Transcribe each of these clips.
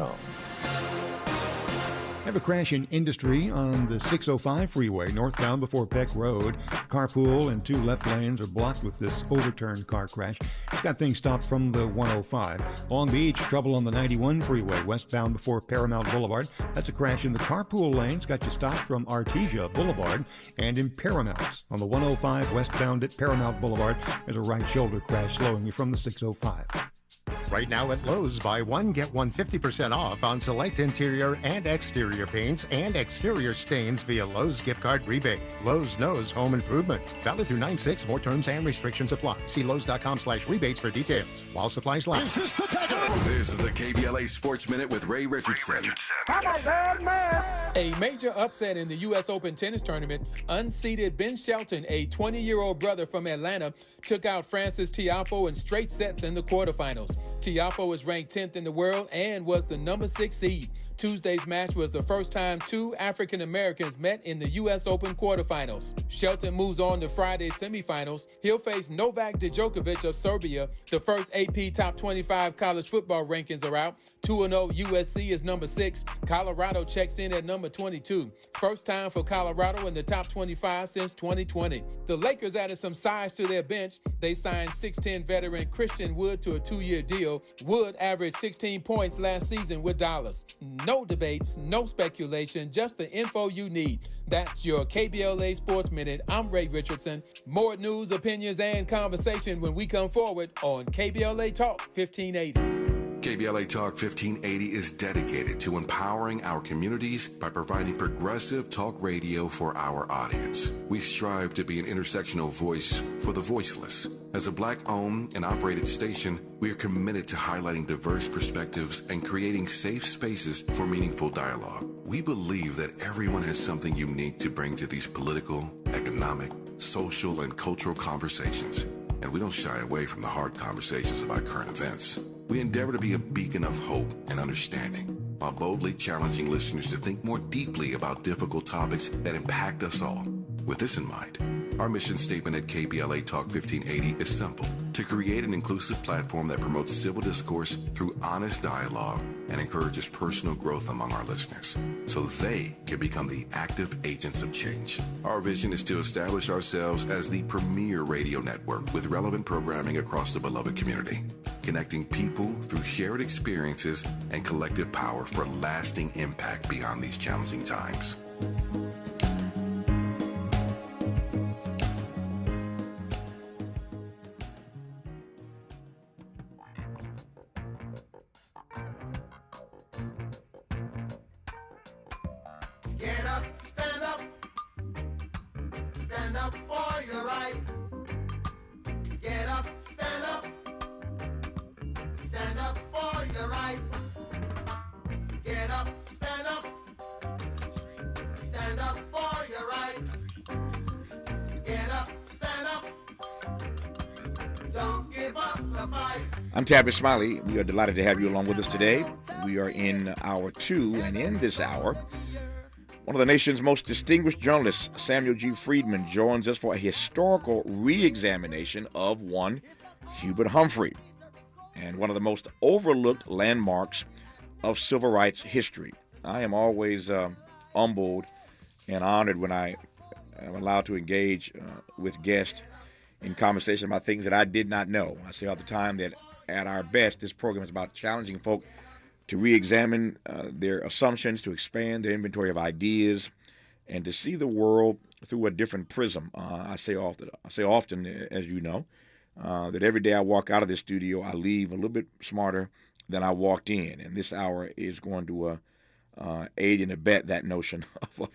KBLA.com. Have a crash in Industry on the 605 freeway, northbound before Peck Road. Carpool and 2 left lanes are blocked with this overturned car crash. It's got things stopped from the 105. Long Beach, trouble on the 91 freeway, westbound before Paramount Boulevard. That's a crash in the carpool lanes. Got you stopped from Artesia Boulevard and in Paramount. On the 105 westbound at Paramount Boulevard, there's a right shoulder crash slowing you from the 605. Right now at Lowe's, buy one, get one 50% off on select interior and exterior paints and exterior stains via Lowe's gift card rebate. Lowe's knows home improvement. Valid through 9/6. More terms and restrictions apply. See Lowe's.com/rebates for details. While supplies last. This is the KBLA Sports Minute with Ray Richardson. A major upset in the U.S. Open tennis tournament. Unseeded Ben Shelton, a 20-year-old brother from Atlanta, took out Francis Tiafoe in straight sets in the quarterfinals. Tiafoe is ranked 10th in the world and was the number 6 seed. Tuesday's match was the first time 2 African Americans met in the U.S. Open quarterfinals. Shelton moves on to Friday's semifinals. He'll face Novak Djokovic of Serbia. The first AP Top 25 college football rankings are out. 2-0 USC is number 6. Colorado checks in at number 22. First time for Colorado in the top 25 since 2020. The Lakers added some size to their bench. They signed 6'10 veteran Christian Wood to a 2-year deal. Wood averaged 16 points last season with Dallas. No debates, no speculation, just the info you need. That's your KBLA Sports Minute. I'm Ray Richardson. More news, opinions, and conversation when we come forward on KBLA Talk 1580. KBLA Talk 1580 is dedicated to empowering our communities by providing progressive talk radio for our audience. We strive to be an intersectional voice for the voiceless. As a Black-owned and operated station, we are committed to highlighting diverse perspectives and creating safe spaces for meaningful dialogue. We believe that everyone has something unique to bring to these political, economic, social, and cultural conversations, and we don't shy away from the hard conversations about current events. We endeavor to be a beacon of hope and understanding, while boldly challenging listeners to think more deeply about difficult topics that impact us all. With this in mind, our mission statement at KBLA Talk 1580 is simple: to create an inclusive platform that promotes civil discourse through honest dialogue and encourages personal growth among our listeners, so they can become the active agents of change. Our vision is to establish ourselves as the premier radio network with relevant programming across the beloved community, connecting people through shared experiences and collective power for lasting impact beyond these challenging times. Get up, stand up for your right. Get up, stand up for your right. Get up, stand up for your right. Get up, stand up, don't give up the fight. I'm Tavis Smiley. We are delighted to have you along with us today. We are in hour 2, and in this hour, one of the nation's most distinguished journalists, Samuel G. Freedman, joins us for a historical re-examination of one Hubert Humphrey, and one of the most overlooked landmarks of civil rights history. I am always humbled and honored when I am allowed to engage with guests in conversation about things that I did not know. I say all the time that at our best, this program is about challenging folk to re-examine their assumptions, to expand their inventory of ideas, and to see the world through a different prism. I say often, as you know, that every day I walk out of this studio, I leave a little bit smarter than I walked in. And this hour is going to aid and abet that notion of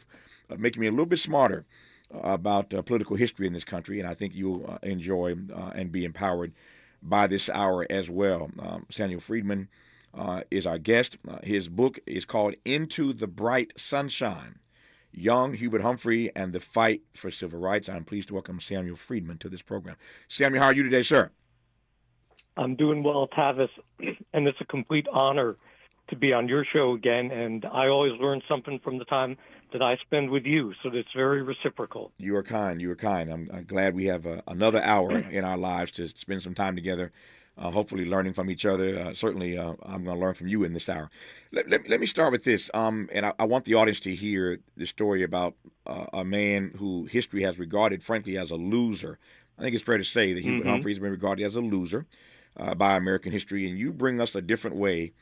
making me a little bit smarter about political history in this country. And I think you'll enjoy and be empowered by this hour as well. Samuel Freedman is our guest. His book is called Into the Bright Sunshine: Young Hubert Humphrey and the Fight for Civil Rights. I'm pleased to welcome Samuel Freedman to this program. Samuel, how are you today, sir? I'm doing well, Tavis, and it's a complete honor to be on your show again, and I always learn something from the time that I spend with you, so it's very reciprocal. You are kind. You are kind. I'm glad we have another hour in our lives to spend some time together hopefully learning from each other. Certainly, I'm going to learn from you in this hour. Let me start with this, and I want the audience to hear the story about a man who history has regarded, frankly, as a loser. I think it's fair to say that Hubert Humphrey has been regarded as a loser by American history, and you bring us a different way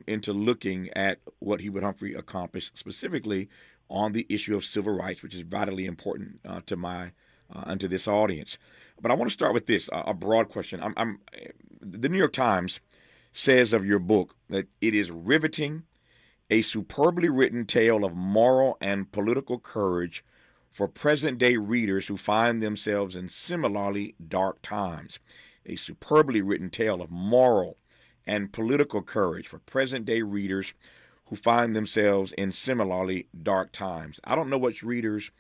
into looking at what Hubert Humphrey accomplished, specifically on the issue of civil rights, which is vitally important to my and to this audience. But I want to start with this, a broad question. The New York Times says of your book that it is riveting, a superbly written tale of moral and political courage for present-day readers who find themselves in similarly dark times. A superbly written tale of moral and political courage for present-day readers who find themselves in similarly dark times. I don't know which readers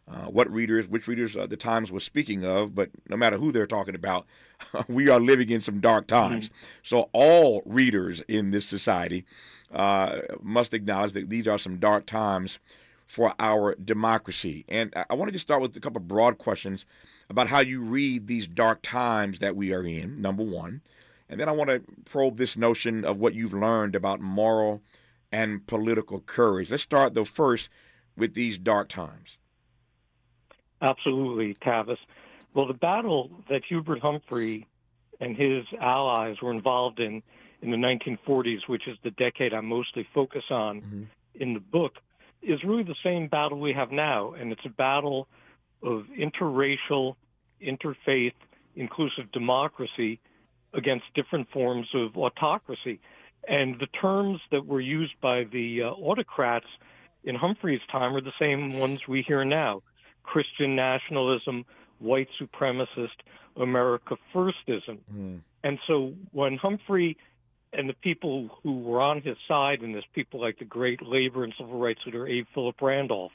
the Times was speaking of, but no matter who they're talking about, we are living in some dark times. So all readers in this society must acknowledge that these are some dark times for our democracy. And I wanted to start with a couple of broad questions about how you read these dark times that we are in, number one. And then I want to probe this notion of what you've learned about moral and political courage. Let's start, though, first with these dark times. Absolutely, Tavis. Well, the battle that Hubert Humphrey and his allies were involved in the 1940s, which is the decade I mostly focus on in the book, is really the same battle we have now. And it's a battle of interracial, interfaith, inclusive democracy against different forms of autocracy. And the terms that were used by the autocrats in Humphrey's time are the same ones we hear now: Christian nationalism, white supremacist, America Firstism. And so when Humphrey and the people who were on his side in this, people like the great labor and civil rights leader Abe Philip Randolph,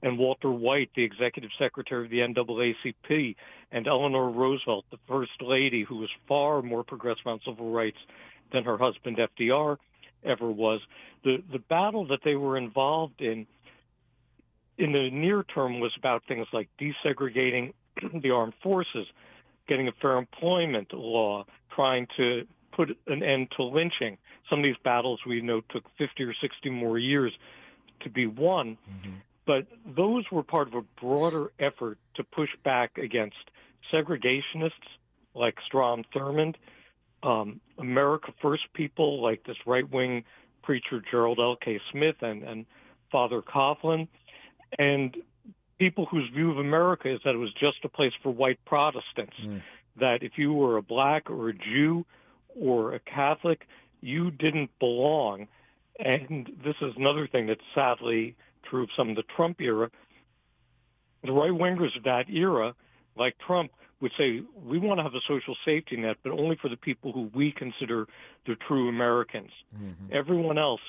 and Walter White, the executive secretary of the NAACP, and Eleanor Roosevelt, the first lady, who was far more progressive on civil rights than her husband FDR ever was, the battle that they were involved in the near term was about things like desegregating the armed forces, getting a fair employment law, trying to put an end to lynching. Some of these battles we know took 50 or 60 more years to be won. But those were part of a broader effort to push back against segregationists like Strom Thurmond, America First people like this right-wing preacher Gerald L.K. Smith and Father Coughlin, and people whose view of America is that it was just a place for white Protestants, that if you were a black or a Jew or a Catholic, you didn't belong. And this is another thing that's sadly true of some of the Trump era. The right-wingers of that era, like Trump, would say, we want to have a social safety net, but only for the people who we consider the true Americans. Everyone else,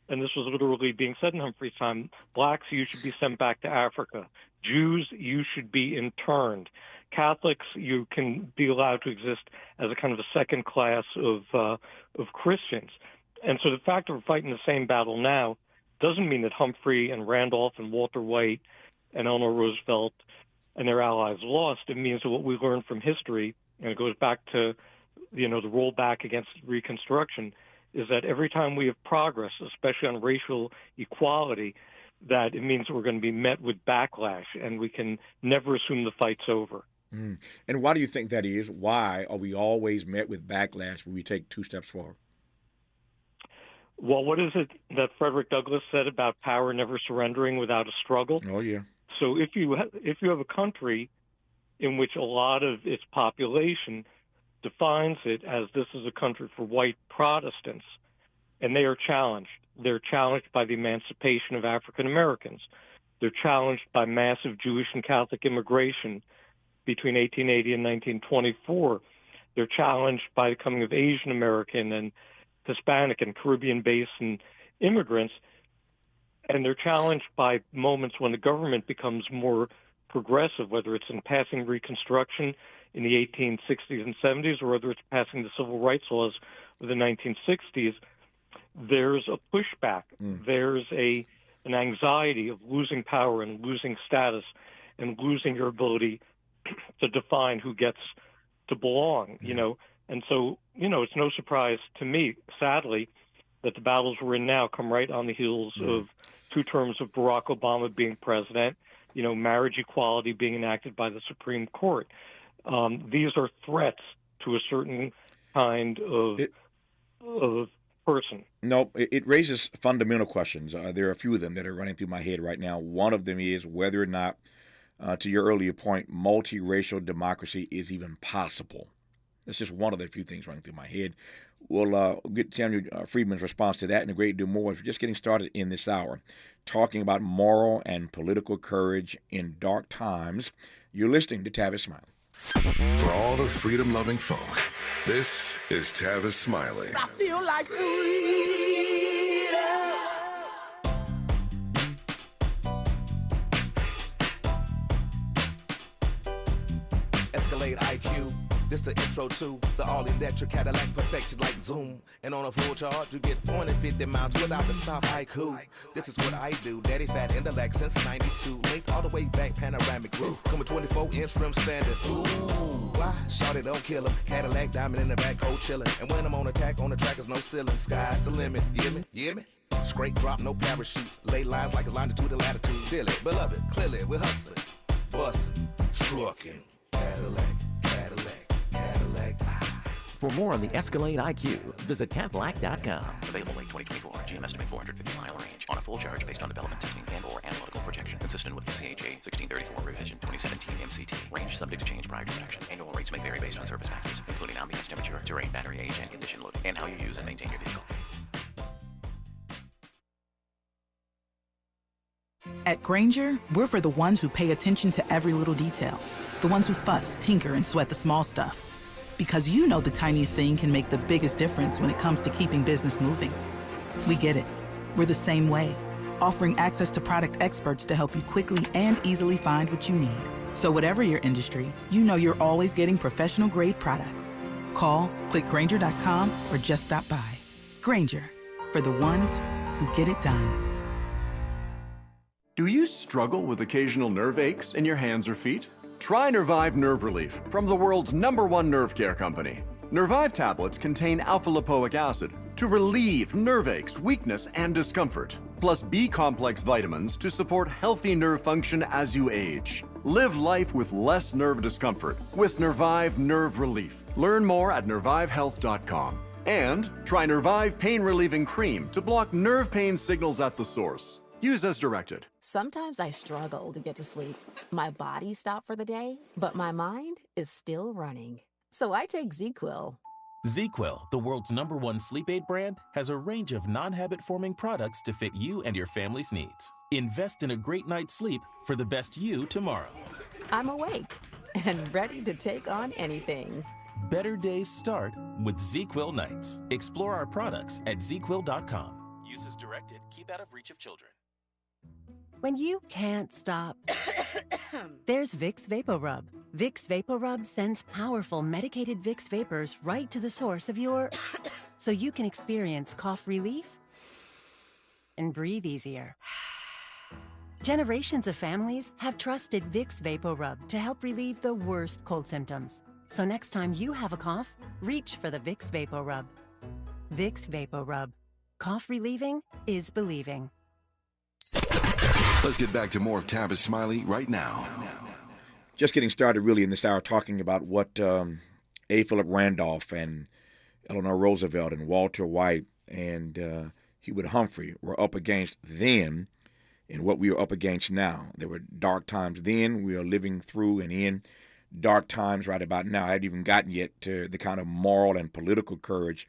and this was literally being said in Humphrey's time, blacks, you should be sent back to Africa. Jews, you should be interned. Catholics, you can be allowed to exist as a kind of a second class of Christians. And so the fact that we're fighting the same battle now doesn't mean that Humphrey and Randolph and Walter White and Eleanor Roosevelt and their allies lost. It means that what we learned from history, and it goes back to, the rollback against Reconstruction, is that every time we have progress, especially on racial equality, that it means we're going to be met with backlash, and we can never assume the fight's over. And why do you think that is? Why are we always met with backlash when we take two steps forward? Well, what is it that Frederick Douglass said about power never surrendering without a struggle? Oh, yeah. So if you have a country in which a lot of its population defines it as this is a country for white Protestants, and they are challenged. They're challenged by the emancipation of African Americans. They're challenged by massive Jewish and Catholic immigration between 1880 and 1924. They're challenged by the coming of Asian American and Hispanic and Caribbean basin immigrants. And they're challenged by moments when the government becomes more progressive, whether it's in passing Reconstruction in the 1860s and 70s, or whether it's passing the civil rights laws of the 1960s. There's a pushback. There's an anxiety of losing power and losing status and losing your ability to define who gets to belong, you know. And so, you know, it's no surprise to me, sadly, that the battles we're in now come right on the heels of 2 terms of Barack Obama being president, you know, marriage equality being enacted by the Supreme Court. These are threats to a certain kind of person. No, it raises fundamental questions. There are a few of them that are running through my head right now. One of them is whether or not, to your earlier point, multiracial democracy is even possible. That's just one of the few things running through my head. We'll get Samuel Freedman's response to that and a great deal more. We're just getting started in this hour, talking about moral and political courage in dark times. You're listening to Tavis Smiley. For all the freedom-loving folk, this is Tavis Smiley. I feel like freedom. Escalade IQ. This the intro to the all-electric Cadillac, perfected like Zoom. And on a full charge, you get 450 miles without the stop. Haiku. This is what I do. Daddy fat intellect since '92. Linked all the way back, panoramic roof. Coming 24-inch rim standard. Ooh, why? Shout it, don't kill him. Cadillac diamond in the back, cold chillin'. And when I'm on attack, on the track is no ceiling. Sky's the limit. You hear me? You hear me? Straight drop, no parachutes. Lay lines like a longitude and latitude. Feel it, beloved. Clearly, we're hustling. Bustin', truckin'. Cadillac. For more on the Escalade IQ, visit Cadillac.com. Available late 2024. GM estimate 450-mile range. On a full charge based on development testing and/or analytical projection. Consistent with SCHA 1634 revision 2017 MCT. Range subject to change prior to production. Annual rates may vary based on service factors, including ambience temperature, terrain, battery age, and condition loading, and how you use and maintain your vehicle. At Grainger, we're for the ones who pay attention to every little detail. The ones who fuss, tinker, and sweat the small stuff. Because you know the tiniest thing can make the biggest difference when it comes to keeping business moving. We get it. We're the same way, offering access to product experts to help you quickly and easily find what you need. So whatever your industry, you know you're always getting professional-grade products. Call, click Grainger.com, or just stop by. Grainger, for the ones who get it done. Do you struggle with occasional nerve aches in your hands or feet? Try Nervive Nerve Relief from the world's #1 nerve care company. Nervive tablets contain alpha-lipoic acid to relieve nerve aches, weakness, and discomfort, plus B-complex vitamins to support healthy nerve function as you age. Live life with less nerve discomfort with Nervive Nerve Relief. Learn more at nervivehealth.com. And try Nervive Pain Relieving Cream to block nerve pain signals at the source. Use as directed. Sometimes I struggle to get to sleep. My body stopped for the day, but my mind is still running. So I take ZQuil. ZQuil, the world's #1 sleep aid brand, has a range of non-habit-forming products to fit you and your family's needs. Invest in a great night's sleep for the best you tomorrow. I'm awake and ready to take on anything. Better days start with ZQuil nights. Explore our products at ZQuil.com. Use as directed. Keep out of reach of children. When you can't stop, there's Vicks VapoRub. Vicks VapoRub sends powerful medicated Vicks vapors right to the source of your... so you can experience cough relief and breathe easier. Generations of families have trusted Vicks VapoRub to help relieve the worst cold symptoms. So next time you have a cough, reach for the Vicks VapoRub. Vicks VapoRub. Cough relieving is believing. Let's get back to more of Tavis Smiley right now. Just getting started really in this hour talking about what A. Philip Randolph and Eleanor Roosevelt and Walter White and Hubert Humphrey were up against then and what we are up against now. There were dark times then. We are living through and in dark times right about now. I haven't even gotten yet to the kind of moral and political courage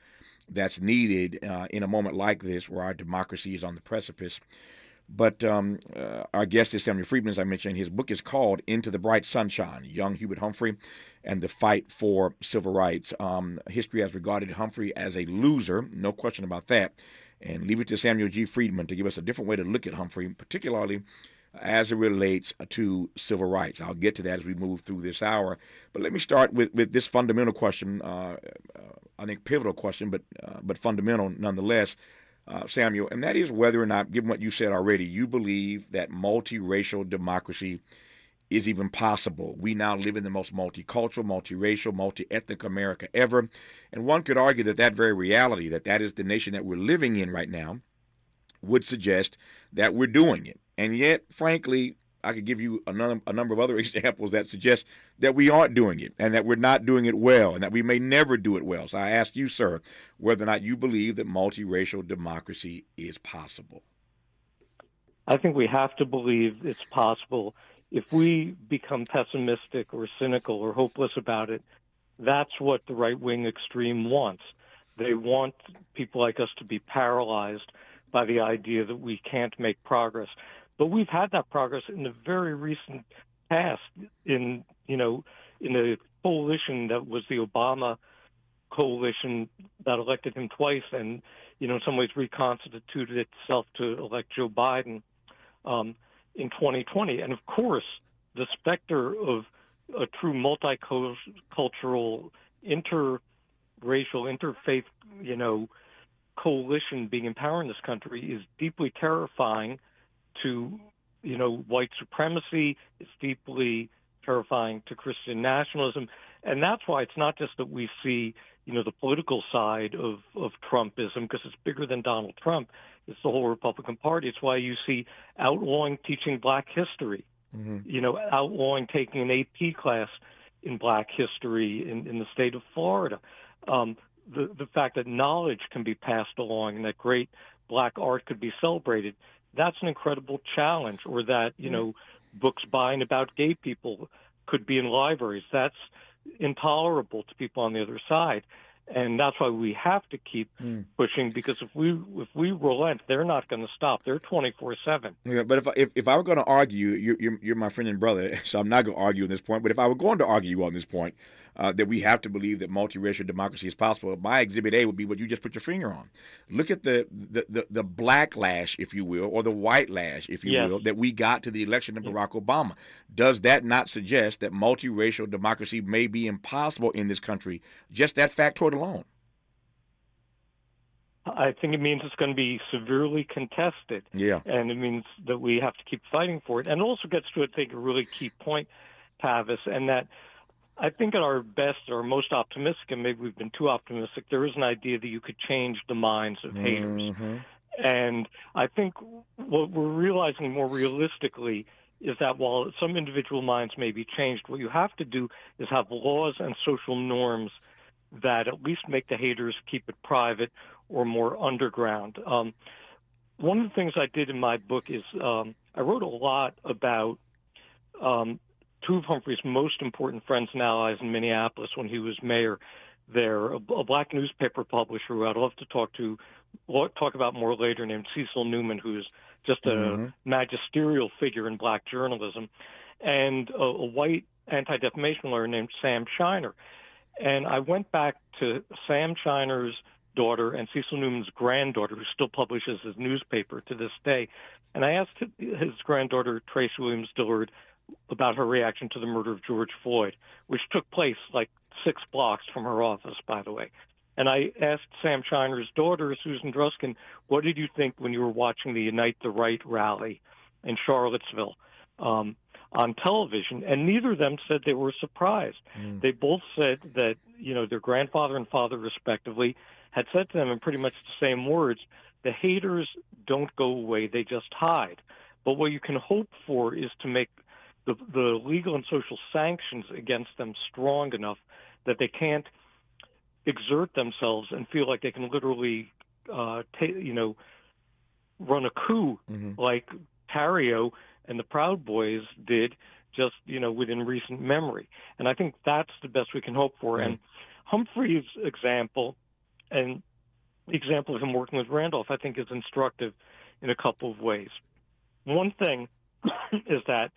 that's needed in a moment like this where our democracy is on the precipice. But our guest is Samuel Freedman, as I mentioned. His book is called Into the Bright Sunshine, Young Hubert Humphrey and the Fight for Civil Rights. History has regarded Humphrey as a loser, no question about that. And leave it to Samuel G. Freedman to give us a different way to look at Humphrey, particularly as it relates to civil rights. I'll get to that as we move through this hour. But let me start with this fundamental question, I think pivotal question, but fundamental nonetheless. Samuel, and that is whether or not, given what you said already, you believe that multiracial democracy is even possible. We now live in the most multicultural, multiracial, multi-ethnic America ever. And one could argue that that very reality, that is the nation that we're living in right now, would suggest that we're doing it. And yet, frankly, I could give you a number of other examples that suggest that we aren't doing it and that we're not doing it well and that we may never do it well. So I ask you, sir, whether or not you believe that multiracial democracy is possible. I think we have to believe it's possible. If we become pessimistic or cynical or hopeless about it, that's what the right-wing extreme wants. They want people like us to be paralyzed by the idea that we can't make progress. But we've had that progress in the very recent past in a coalition that was the Obama coalition that elected him twice and, in some ways reconstituted itself to elect Joe Biden in 2020. And of course, the specter of a true multicultural, interracial, interfaith, coalition being in power in this country is deeply terrifying to, white supremacy. It's deeply terrifying to Christian nationalism. And that's why it's not just that we see, the political side of Trumpism, because it's bigger than Donald Trump. It's the whole Republican Party. It's why you see outlawing teaching black history, outlawing taking an AP class in black history in the state of Florida. The fact that knowledge can be passed along and that great black art could be celebrated, that's an incredible challenge. Or that, books by and about gay people could be in libraries. That's intolerable to people on the other side. And that's why we have to keep pushing, because if we relent, they're not going to stop. They're 24/7. Yeah, but if I were going to argue, you're my friend and brother, so I'm not going to argue on this point. But if I were going to argue on this point, that we have to believe that multiracial democracy is possible, my exhibit A would be what you just put your finger on. Look at the black lash, if you will, or the white lash, if you will, that we got to the election of Barack Obama. Does that not suggest that multiracial democracy may be impossible in this country? Just that factoid alone. I think it means it's going to be severely contested. Yeah. And it means that we have to keep fighting for it. And it also gets to, I think, a really key point, Tavis, and that I think at our best or most optimistic, and maybe we've been too optimistic, there is an idea that you could change the minds of haters. And I think what we're realizing more realistically is that while some individual minds may be changed, what you have to do is have laws and social norms that at least make the haters keep it private or more underground. One of the things I did in my book is I wrote a lot about two of Humphrey's most important friends and allies in Minneapolis when he was mayor there, a black newspaper publisher who I'd love to talk about more later, named Cecil Newman, who's just a magisterial figure in black journalism, and a white anti-defamation lawyer named Sam Shiner. And I went back to Sam Shiner's daughter and Cecil Newman's granddaughter, who still publishes his newspaper to this day. And I asked his granddaughter, Trace Williams Dillard, about her reaction to the murder of George Floyd, which took place like 6 blocks from her office, by the way. And I asked Sam Shiner's daughter, Susan Druskin, what did you think when you were watching the Unite the Right rally in Charlottesville on television? And neither of them said they were surprised. They both said that, their grandfather and father, respectively, had said to them in pretty much the same words, the haters don't go away, they just hide. But what you can hope for is to make the legal and social sanctions against them strong enough that they can't exert themselves and feel like they can literally, run a coup like Tarrio and the Proud Boys did just, within recent memory. And I think that's the best we can hope for. And Humphrey's example and the example of him working with Randolph, I think, is instructive in a couple of ways. One thing is that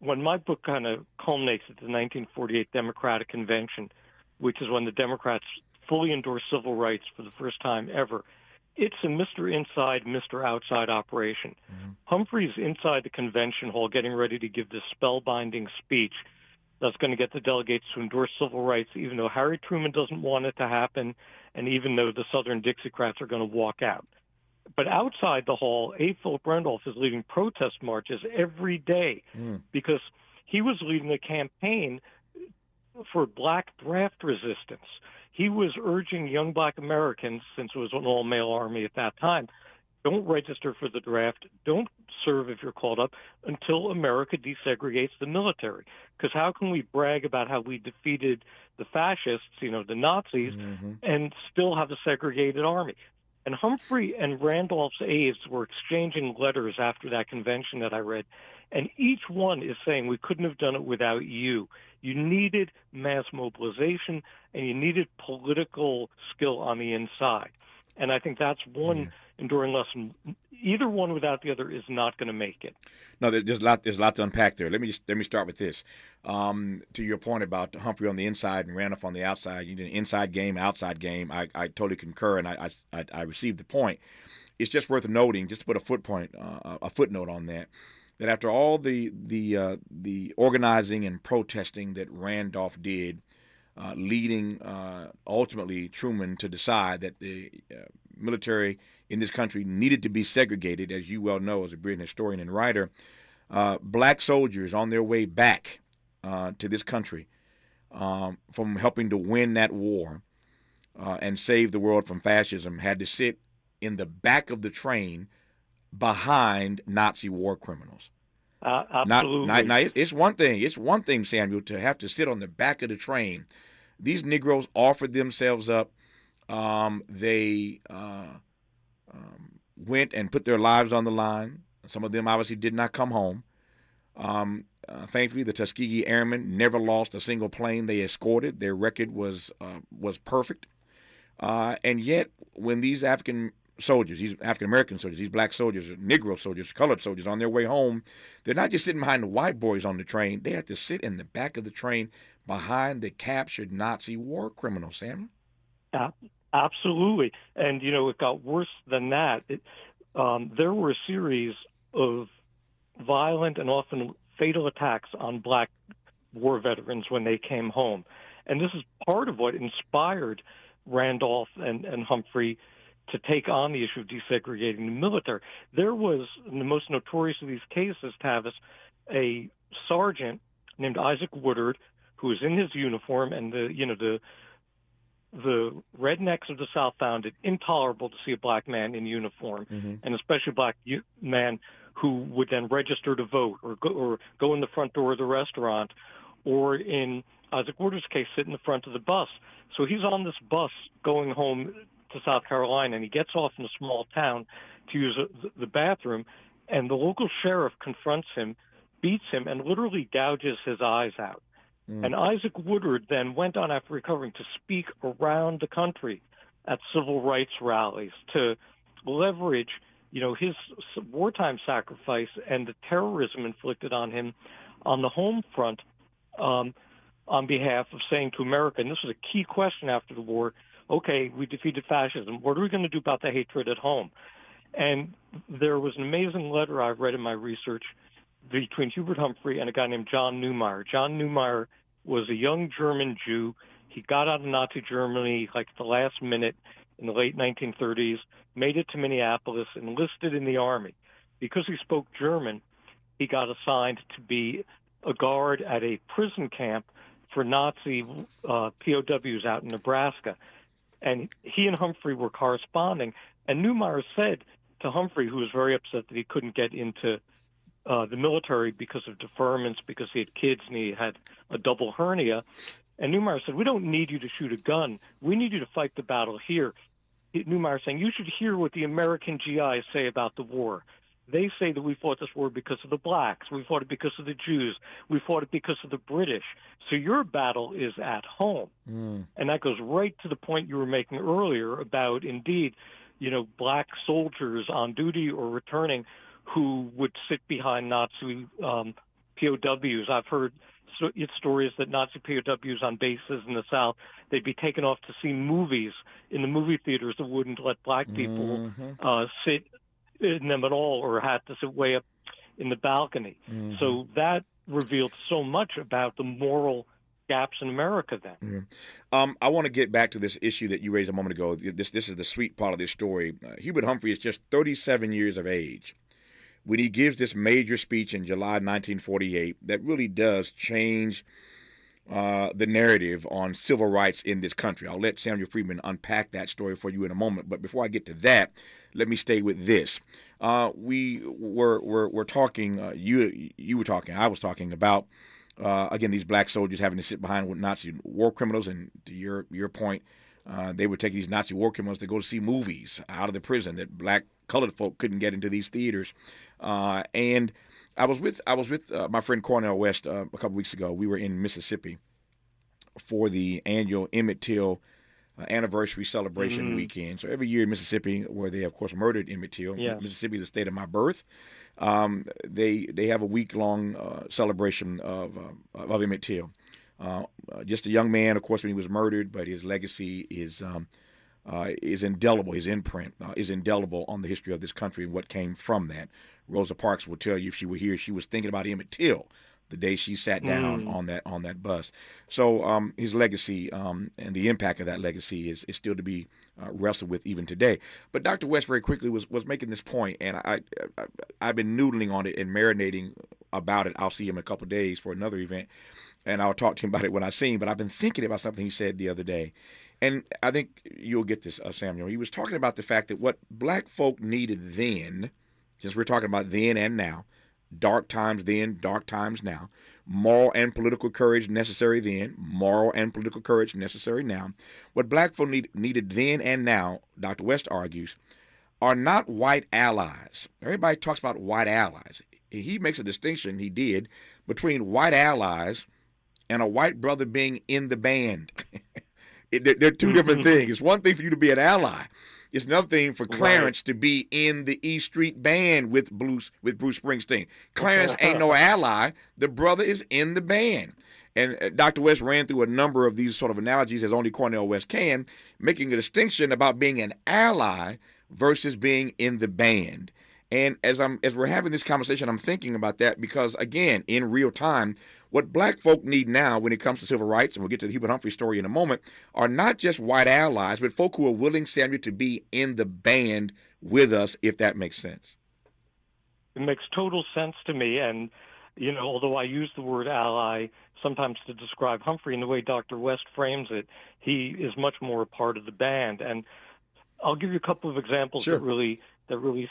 when my book kind of culminates at the 1948 Democratic Convention, which is when the Democrats fully endorsed civil rights for the first time ever, it's a Mr. Inside, Mr. Outside operation. Humphrey's inside the convention hall getting ready to give this spellbinding speech that's going to get the delegates to endorse civil rights, even though Harry Truman doesn't want it to happen, and even though the Southern Dixiecrats are going to walk out. But outside the hall, A. Philip Randolph is leading protest marches every day because he was leading a campaign for black draft resistance. He was urging young black Americans, since it was an all-male army at that time, don't register for the draft, don't serve if you're called up until America desegregates the military. Because how can we brag about how we defeated the fascists, the Nazis, and still have a segregated army? And Humphrey and Randolph's aides were exchanging letters after that convention that I read, and each one is saying, we couldn't have done it without you. You needed mass mobilization, and you needed political skill on the inside. And I think that's one enduring lesson. Either one without the other is not going to make it. No, there's a lot to unpack there. Let me start with this. To your point about Humphrey on the inside and Randolph on the outside, you did an inside game, outside game. I totally concur, and I received the point. It's just worth noting, just to put a footnote on that after all the organizing and protesting that Randolph did, leading ultimately Truman to decide that the military in this country needed to be segregated, as you well know as a brilliant historian and writer, black soldiers on their way back to this country from helping to win that war and save the world from fascism had to sit in the back of the train behind Nazi war criminals. Absolutely. Now, it's one thing, Samuel, to have to sit on the back of the train. These Negroes offered themselves up. They went and put their lives on the line. Some of them obviously did not come home. Thankfully, the Tuskegee Airmen never lost a single plane they escorted. Their record was perfect. And yet, when these African soldiers, these African-American soldiers, these black soldiers, Negro soldiers, colored soldiers on their way home, they're not just sitting behind the white boys on the train. They have to sit in the back of the train behind the captured Nazi war criminals, Sam. Absolutely. And, it got worse than that. There were a series of violent and often fatal attacks on black war veterans when they came home. And this is part of what inspired Randolph and Humphrey to take on the issue of desegregating the military. There was, in the most notorious of these cases, Tavis, a sergeant named Isaac Woodard, who was in his uniform, and the rednecks of the South found it intolerable to see a black man in uniform, and especially a black man who would then register to vote or go in the front door of the restaurant, or in Isaac Woodard's case, sit in the front of the bus. So he's on this bus going home to South Carolina, and he gets off in a small town to use the bathroom, and the local sheriff confronts him, beats him, and literally gouges his eyes out. And Isaac Woodard then went on, after recovering, to speak around the country at civil rights rallies to leverage, his wartime sacrifice and the terrorism inflicted on him on the home front on behalf of saying to America, and this was a key question after the war, okay, we defeated fascism. What are we going to do about the hatred at home? And there was an amazing letter I read in my research between Hubert Humphrey and a guy named John Neumeyer. John Neumeyer was a young German Jew. He got out of Nazi Germany like at the last minute in the late 1930s, made it to Minneapolis, enlisted in the army. Because he spoke German, he got assigned to be a guard at a prison camp for Nazi POWs out in Nebraska. And he and Humphrey were corresponding. And Neumeyer said to Humphrey, who was very upset that he couldn't get into the military because of deferments, because he had kids and he had a double hernia. And Neumeyer said, we don't need you to shoot a gun. We need you to fight the battle here. Neumeyer saying, you should hear what the American GIs say about the war. They say that we fought this war because of the blacks. We fought it because of the Jews. We fought it because of the British. So your battle is at home. And that goes right to the point you were making earlier about, indeed, black soldiers on duty or returning who would sit behind Nazi POWs. I've heard stories that Nazi POWs on bases in the South, they'd be taken off to see movies in the movie theaters that wouldn't let black people sit in them at all, or had to sit way up in the balcony. So that revealed so much about the moral gaps in America then. I want to get back to this issue that you raised a moment ago. This is the sweet part of this story. Hubert Humphrey is just 37 years of age when he gives this major speech in July 1948 that really does change the narrative on civil rights in this country. I'll let Samuel Freedman unpack that story for you in a moment. But before I get to that, let me stay with this. We were talking. You were talking. I was talking about again these black soldiers having to sit behind with Nazi war criminals, and to your point, they would take these Nazi war criminals to go see movies out of the prison that black colored folk couldn't get into these theaters, and I was with my friend Cornell West a couple weeks ago. We were in Mississippi for the annual Emmett Till anniversary celebration weekend. So every year in Mississippi, where they of course murdered Emmett Till, Mississippi is the state of my birth. They have a week-long celebration of Emmett Till. Just a young man, of course, when he was murdered, but his legacy is indelible. His imprint is indelible on the history of this country and what came from that. Rosa Parks will tell you if she were here, she was thinking about Emmett Till the day she sat down on that bus. So his legacy and the impact of that legacy is still to be wrestled with even today. But Dr. West very quickly was making this point, and I've been noodling on it and marinating about it. I'll see him in a couple of days for another event, and I'll talk to him about it when I see him. But I've been thinking about something he said the other day. And I think you'll get this, Samuel. He was talking about the fact that what black folk needed then, since we're talking about then and now, dark times then, dark times now, moral and political courage necessary then, moral and political courage necessary now. What black folk needed then and now, Dr. West argues, are not white allies. Everybody talks about white allies. He makes a distinction, he did, between white allies and a white brother being in the band. They're two different things. It's one thing for you to be an ally. It's another thing for Clarence to be in the E Street Band with Bruce Springsteen. Clarence ain't no ally. The brother is in the band. And Dr. West ran through a number of these sort of analogies, as only Cornell West can, making a distinction about being an ally versus being in the band. And as we're having this conversation, I'm thinking about that because, again, in real time, what black folk need now when it comes to civil rights, and we'll get to the Hubert Humphrey story in a moment, are not just white allies, but folk who are willing, Samuel, to be in the band with us, if that makes sense. It makes total sense to me. And, although I use the word ally sometimes to describe Humphrey, in the way Dr. West frames it, he is much more a part of the band. And I'll give you a couple of examples that really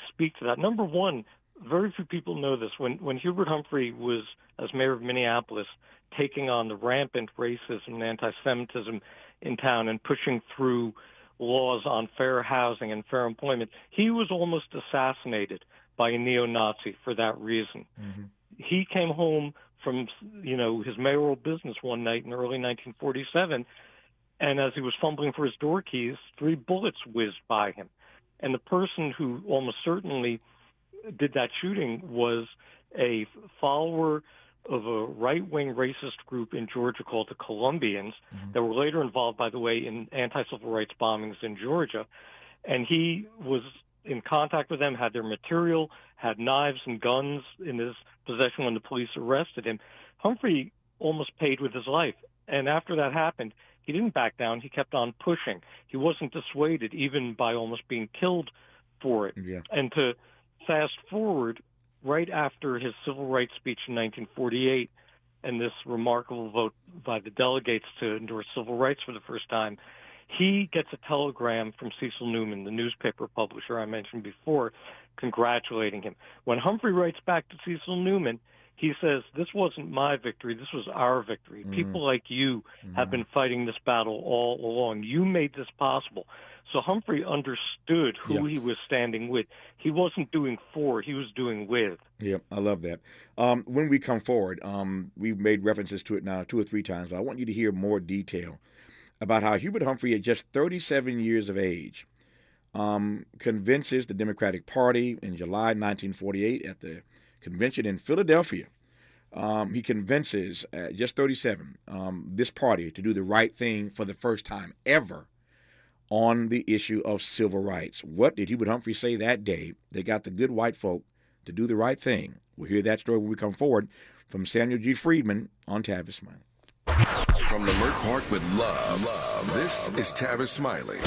speak to that. Number one, very few people know this. When Hubert Humphrey was, as mayor of Minneapolis, taking on the rampant racism and anti-Semitism in town and pushing through laws on fair housing and fair employment, he was almost assassinated by a neo-Nazi for that reason. He came home from, his mayoral business one night in early 1947, and as he was fumbling for his door keys, 3 bullets whizzed by him. And the person who almost certainly did that shooting was a follower of a right-wing racist group in Georgia called the Colombians that were later involved, by the way, in anti-civil rights bombings in Georgia. And he was in contact with them, had their material, had knives and guns in his possession when the police arrested him. Humphrey almost paid with his life. And after that happened, he didn't back down. He kept on pushing. He wasn't dissuaded, even by almost being killed for it. And to fast forward, right after his civil rights speech in 1948 and this remarkable vote by the delegates to endorse civil rights for the first time, he gets a telegram from Cecil Newman, the newspaper publisher I mentioned before, congratulating him. When Humphrey writes back to Cecil Newman, he says, "This wasn't my victory, this was our victory. People like you have been fighting this battle all along. You made this possible." So Humphrey understood who he was standing with. He wasn't doing for, he was doing with. Yeah, I love that. When we come forward, we've made references to it now 2 or 3 times, but I want you to hear more detail about how Hubert Humphrey, at just 37 years of age, convinces the Democratic Party in July 1948 at the convention in Philadelphia. He convinces, at just 37, this party to do the right thing for the first time ever on the issue of civil rights. What did Hubert Humphrey say that day that got the good white folk to do the right thing? We'll hear that story when we come forward from Samuel G. Friedman on Tavis Smiley. From Leimert Park with love, this is Tavis Smiley.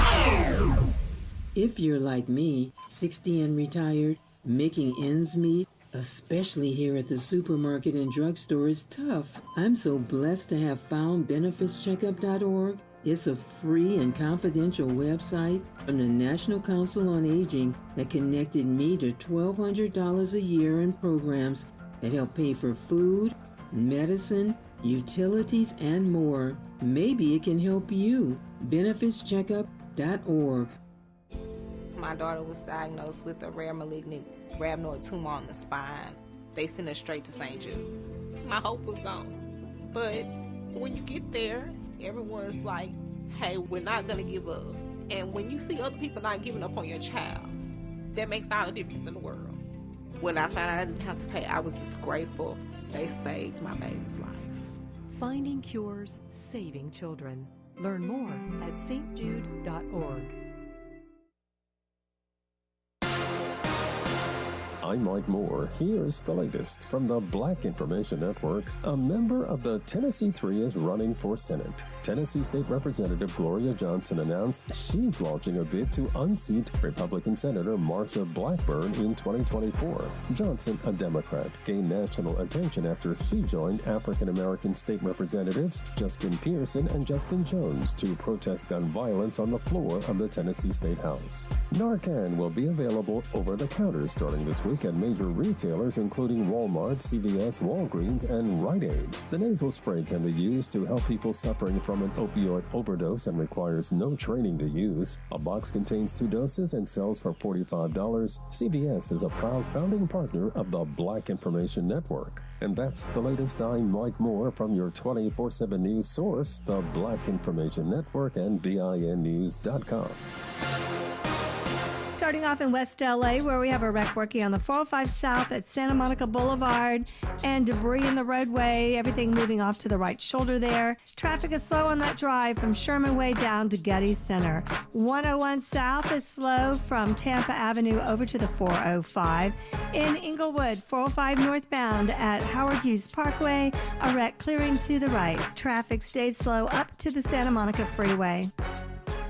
If you're like me, 60 and retired, making ends meet, especially here at the supermarket and drugstore, is tough. I'm so blessed to have found benefitscheckup.org. It's a free and confidential website from the National Council on Aging that connected me to $1,200 a year in programs that help pay for food, medicine, utilities, and more. Maybe it can help you. benefitscheckup.org. My daughter was diagnosed with a rare malignant rhabdoid tumor on the spine. They sent her straight to St. Jude. My hope was gone. But when you get there, everyone's like, hey, we're not going to give up. And when you see other people not giving up on your child, that makes all the difference in the world. When I found out I didn't have to pay, I was just grateful. They saved my baby's life. Finding cures, saving children. Learn more at stjude.org. I'm Mike Moore. Here's the latest from the Black Information Network. A member of the Tennessee Three is running for Senate. Tennessee State Representative Gloria Johnson announced she's launching a bid to unseat Republican Senator Marsha Blackburn in 2024. Johnson, a Democrat, gained national attention after she joined African-American state representatives Justin Pearson and Justin Jones to protest gun violence on the floor of the Tennessee State House. Narcan will be available over the counter starting this week at major retailers including Walmart, CVS, Walgreens, and Rite Aid. The nasal spray can be used to help people suffering from an opioid overdose and requires no training to use. A box contains 2 doses and sells for $45. CVS is a proud founding partner of the Black Information Network. And that's the latest. I'm Mike Moore from your 24/7 news source, the Black Information Network and BINnews.com. Starting off in West LA, where we have a wreck working on the 405 South at Santa Monica Boulevard and debris in the roadway, everything moving off to the right shoulder there. Traffic is slow on that drive from Sherman Way down to Getty Center. 101 South is slow from Tampa Avenue over to the 405. In Inglewood, 405 northbound at Howard Hughes Parkway, a wreck clearing to the right. Traffic stays slow up to the Santa Monica Freeway.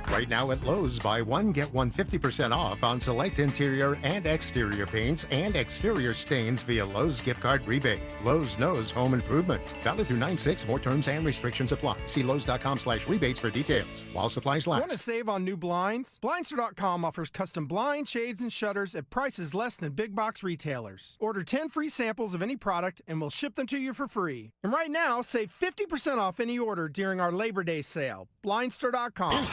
Right now at Lowe's, buy one, get one 50% off on select interior and exterior paints and exterior stains via Lowe's gift card rebate. Lowe's knows home improvement. Valid through 9/6. More terms and restrictions apply. See Lowe's.com/rebates for details. While supplies last. Want to save on new blinds? Blindster.com offers custom blinds, shades, and shutters at prices less than big box retailers. Order 10 free samples of any product and we'll ship them to you for free. And right now, save 50% off any order during our Labor Day sale. Blindster.com.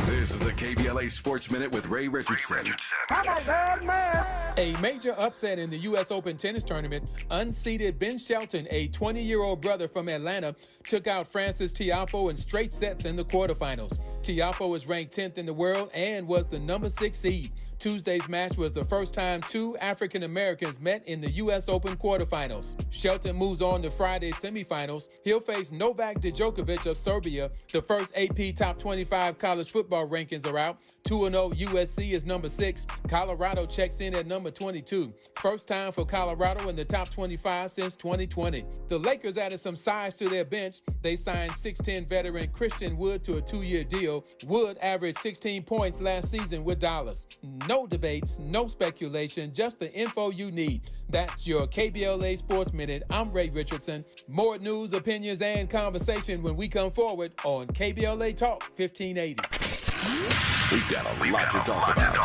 This is the KBLA Sports Minute with Ray Richardson. A major upset in the U.S. Open tennis tournament. Unseeded Ben Shelton, a 20-year-old brother from Atlanta, took out Francis Tiafoe in straight sets in the quarterfinals. Tiafoe is ranked 10th in the world and was the number 6 seed. Tuesday's match was the first time 2 African Americans met in the U.S. Open quarterfinals. Shelton moves on to Friday's semifinals. He'll face Novak Djokovic of Serbia. The first AP Top 25 college football rankings are out. 2-0 USC is number 6. Colorado checks in at number 22. First time for Colorado in the top 25 since 2020. The Lakers added some size to their bench. They signed 6'10" veteran Christian Wood to a 2-year deal. Wood averaged 16 points last season with Dallas. No debates, no speculation, just the info you need. That's your KBLA Sports Minute. I'm Ray Richardson. More news, opinions, and conversation when we come forward on KBLA Talk 1580. We've got a lot to talk about.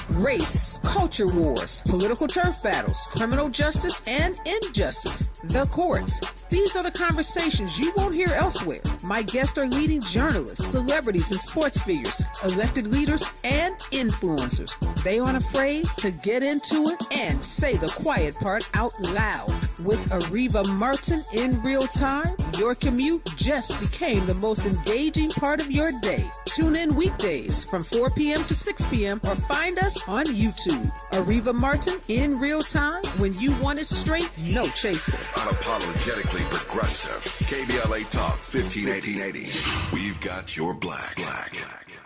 Race, culture wars, political turf battles, criminal justice and injustice, the courts. These are the conversations you won't hear elsewhere. My guests are leading journalists, celebrities, and sports figures, elected leaders, and influencers. They aren't afraid to get into it and say the quiet part out loud. With Ariva Martin in real time, your commute just became the most engaging part of your day. Tune in weekdays from 4 p.m. to 6 p.m. or find us on YouTube. Ariva Martin in real time, when you want it straight, no chaser. Unapologetically progressive. KBLA Talk 1580. We've got your black.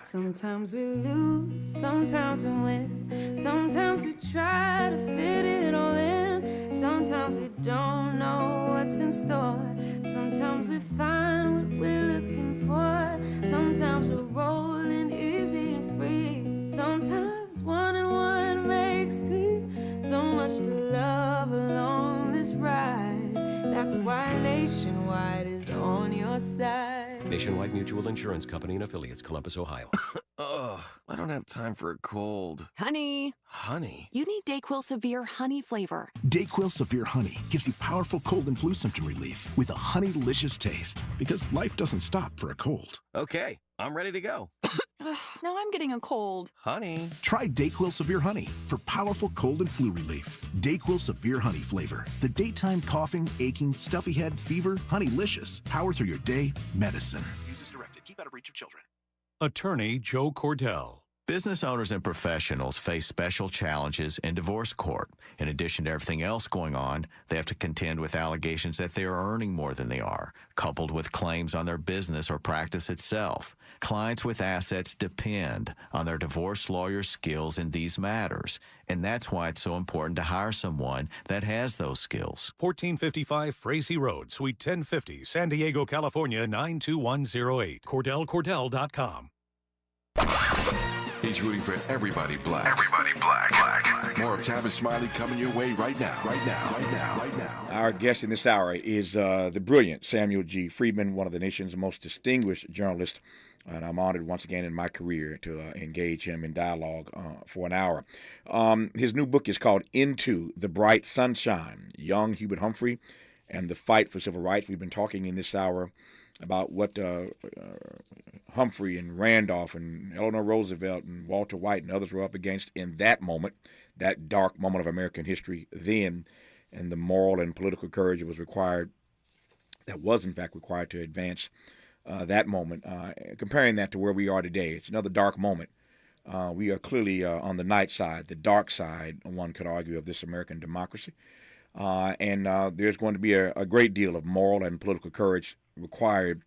Sometimes we lose, sometimes we win. Sometimes we try to fit it all in. Sometimes we don't know what's in store. Sometimes we find what we're looking for. Sometimes we're rolling easy and free. Sometimes 1 and 1 makes 3. So much to why Nationwide is on your side. Nationwide Mutual Insurance Company and Affiliates, Columbus, Ohio. Ugh, I don't have time for a cold. Honey. Honey? You need DayQuil Severe Honey flavor. DayQuil Severe Honey gives you powerful cold and flu symptom relief with a honey-licious taste. Because life doesn't stop for a cold. Okay, I'm ready to go. Now I'm getting a cold. Honey. Try DayQuil Severe Honey for powerful cold and flu relief. DayQuil Severe Honey flavor. The daytime coughing, aching, stuffy head, fever, honey-licious. Power through your day, medicine. Use as directed. Keep out of reach of children. Attorney Joe Cordell. Business owners and professionals face special challenges in divorce court. In addition to everything else going on, they have to contend with allegations that they are earning more than they are, coupled with claims on their business or practice itself. Clients with assets depend on their divorce lawyer's skills in these matters, and that's why it's so important to hire someone that has those skills. 1455 Frazee Road, Suite 1050, San Diego, California, 92108. CordellCordell.com. He's rooting for everybody black. Everybody black. More of Tavis Smiley coming your way right now. Our guest in this hour is the brilliant Samuel G. Freedman, one of the nation's most distinguished journalists. And I'm honored once again in my career to engage him in dialogue for an hour. His new book is called Into the Bright Sunshine, Young Hubert Humphrey and the Fight for Civil Rights. We've been talking in this hour about what Humphrey and Randolph and Eleanor Roosevelt and Walter White and others were up against in that moment, that dark moment of American history then, and the moral and political courage that was required, that was in fact required to advance that moment. Comparing that to where we are today, it's another dark moment. We are clearly on the night side, the dark side, one could argue, of this American democracy. And there's going to be a great deal of moral and political courage required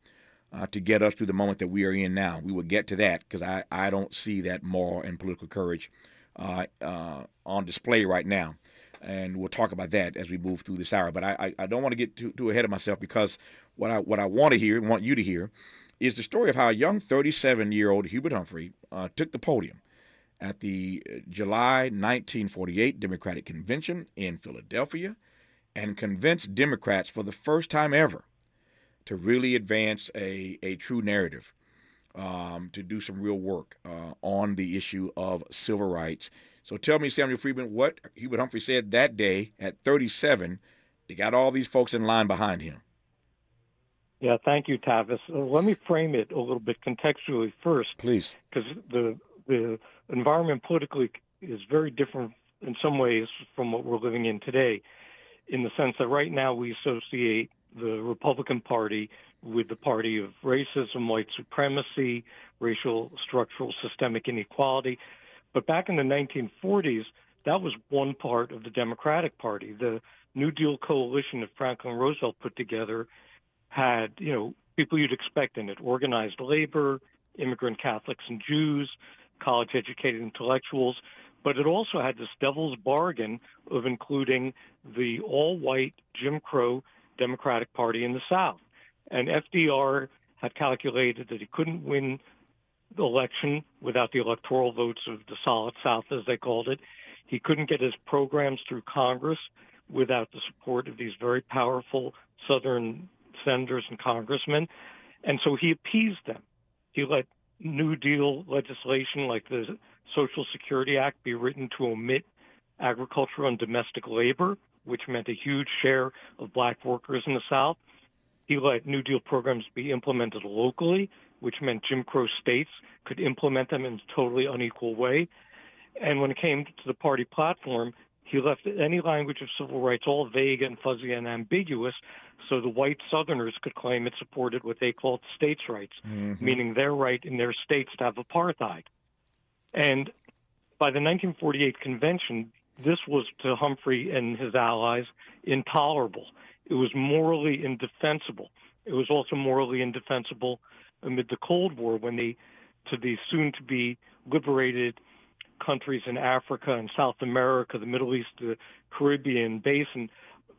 to get us through the moment that we are in now. We will get to that because I don't see that moral and political courage on display right now. And we'll talk about that as we move through this hour. But I don't want to get too ahead of myself, because what I want to hear and want you to hear is the story of how a young 37-year-old Hubert Humphrey took the podium at the July 1948 Democratic Convention in Philadelphia and convinced Democrats for the first time ever to really advance a true narrative, to do some real work on the issue of civil rights. So tell me, Samuel Freedman, what Hubert Humphrey said that day at 37 to got all these folks in line behind him. Yeah, thank you, Tavis. Let me frame it a little bit contextually first. Please. Because the environment politically is very different in some ways from what we're living in today, in the sense that right now we associate the Republican Party with the party of racism, white supremacy, racial structural systemic inequality. But back in the 1940s, that was one part of the Democratic Party. The New Deal coalition that Franklin Roosevelt put together had, people you'd expect in it: organized labor, immigrant Catholics and Jews, college-educated intellectuals. But it also had this devil's bargain of including the all-white Jim Crow Democratic Party in the South. And FDR had calculated that he couldn't win the election without the electoral votes of the Solid South, as they called it. He couldn't get his programs through Congress without the support of these very powerful Southern senators and congressmen. And so he appeased them. He let New Deal legislation like the Social Security Act be written to omit agriculture and domestic labor, which meant a huge share of black workers in the South. He let New Deal programs be implemented locally, which meant Jim Crow states could implement them in a totally unequal way. And when it came to the party platform, he left any language of civil rights all vague and fuzzy and ambiguous, so the white Southerners could claim it supported what they called states' rights, meaning their right in their states to have apartheid. And by the 1948 convention, this was to Humphrey and his allies intolerable. It was morally indefensible. It was also morally indefensible amid the Cold War, when to the soon-to-be liberated countries in Africa and South America, the Middle East, the Caribbean basin,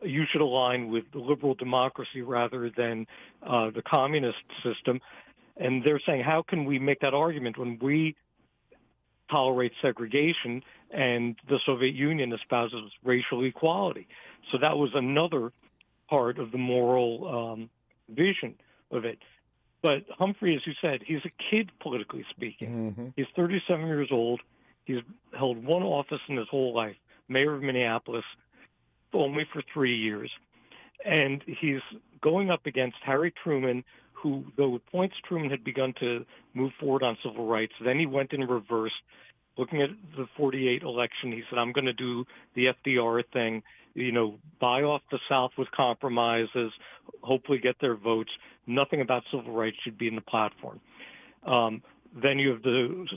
you should align with the liberal democracy rather than the communist system. And they're saying, how can we make that argument when we tolerate segregation and the Soviet Union espouses racial equality? So that was another part of the moral vision of it. But Humphrey, as you said, he's a kid politically speaking. He's 37 years old. He's held one office in his whole life, mayor of Minneapolis, only for 3 years. And he's going up against Harry Truman, who, though at points Truman had begun to move forward on civil rights, then he went in reverse. Looking at the 48 election, he said, I'm going to do the FDR thing, buy off the South with compromises, hopefully get their votes. Nothing about civil rights should be in the platform. Then you have the